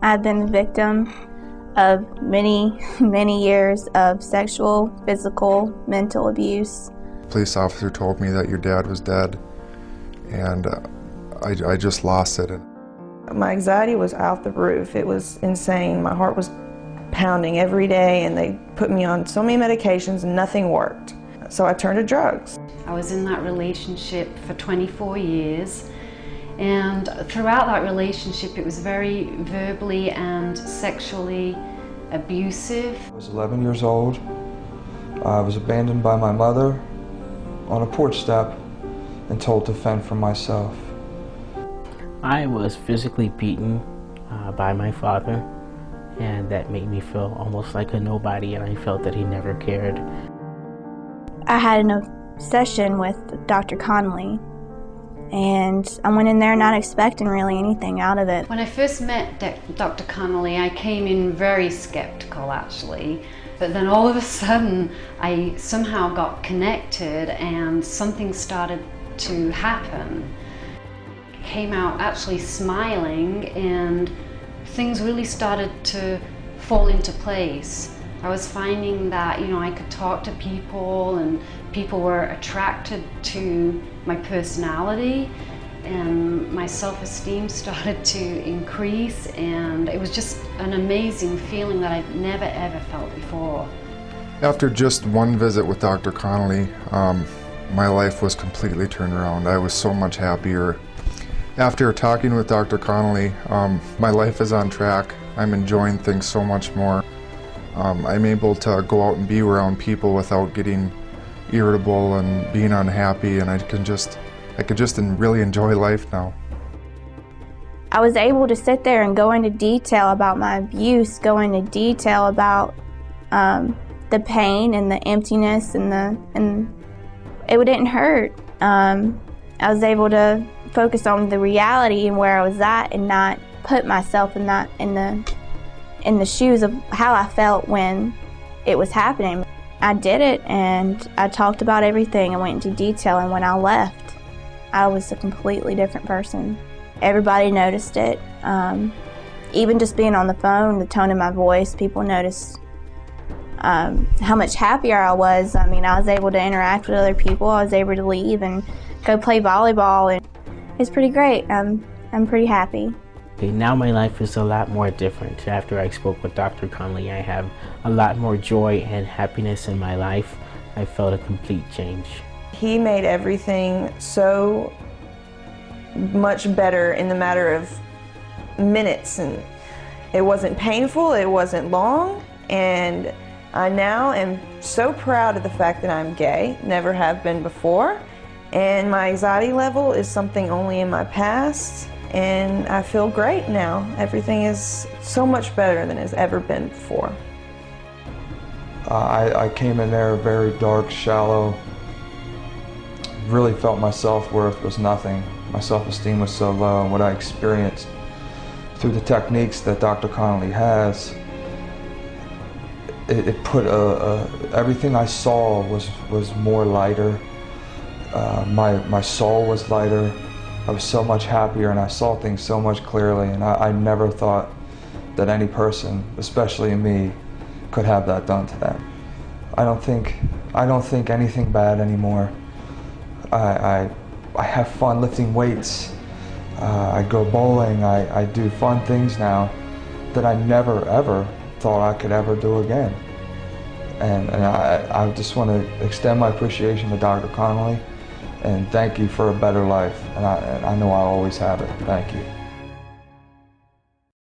I've been the victim of many, many years of sexual, physical, mental abuse. A police officer told me that your dad was dead, and I just lost it. My anxiety was out the roof. It was insane. My heart was pounding every day, and they put me on so many medications and nothing worked. So I turned to drugs. I was in that relationship for 24 years, and throughout that relationship it was very verbally and sexually abusive. I was 11 years old. I was abandoned by my mother on a porch step and told to fend for myself. I was physically beaten by my father, and that made me feel almost like a nobody, and I felt that he never cared. I had an obsession with Dr. Connolly, and I went in there not expecting really anything out of it. When I first met Dr. Connolly, I came in very skeptical actually, but then all of a sudden I somehow got connected and something started to happen. I came out actually smiling, and things really started to fall into place. I was finding that, I could talk to people, and people were attracted to my personality, and my self-esteem started to increase, and it was just an amazing feeling that I'd never ever felt before. After just one visit with Dr. Connolly, my life was completely turned around. I was so much happier. After talking with Dr. Connolly, my life is on track. I'm enjoying things so much more. I'm able to go out and be around people without getting irritable and being unhappy, and I could just really enjoy life now. I was able to sit there and go into detail about my abuse, go into detail about the pain and the emptiness, and it didn't hurt. I was able to focus on the reality and where I was at, and not put myself in the shoes of how I felt when it was happening. I did it, and I talked about everything and went into detail, and when I left, I was a completely different person. Everybody noticed it. Even just being on the phone, the tone of my voice, people noticed how much happier I was. I mean, I was able to interact with other people. I was able to leave and go play volleyball, and it's pretty great. I'm pretty happy. Okay, now my life is a lot more different. After I spoke with Dr. Connolly, I have a lot more joy and happiness in my life. I felt a complete change. He made everything so much better in the matter of minutes, and it wasn't painful, it wasn't long, and I now am so proud of the fact that I'm gay, never have been before, and my anxiety level is something only in my past. And I feel great now. Everything is so much better than it's ever been before. I came in there very dark, shallow, really felt my self-worth was nothing. My self-esteem was so low, and what I experienced through the techniques that Dr. Connolly has, it put everything I saw was more lighter. My soul was lighter. I was so much happier, and I saw things so much clearly, and I never thought that any person, especially me, could have that done to them. I don't think anything bad anymore. I have fun lifting weights. I go bowling. I do fun things now that I never ever thought I could ever do again. And I just want to extend my appreciation to Dr. Connolly. And thank you for a better life, and I know I'll always have it. Thank you.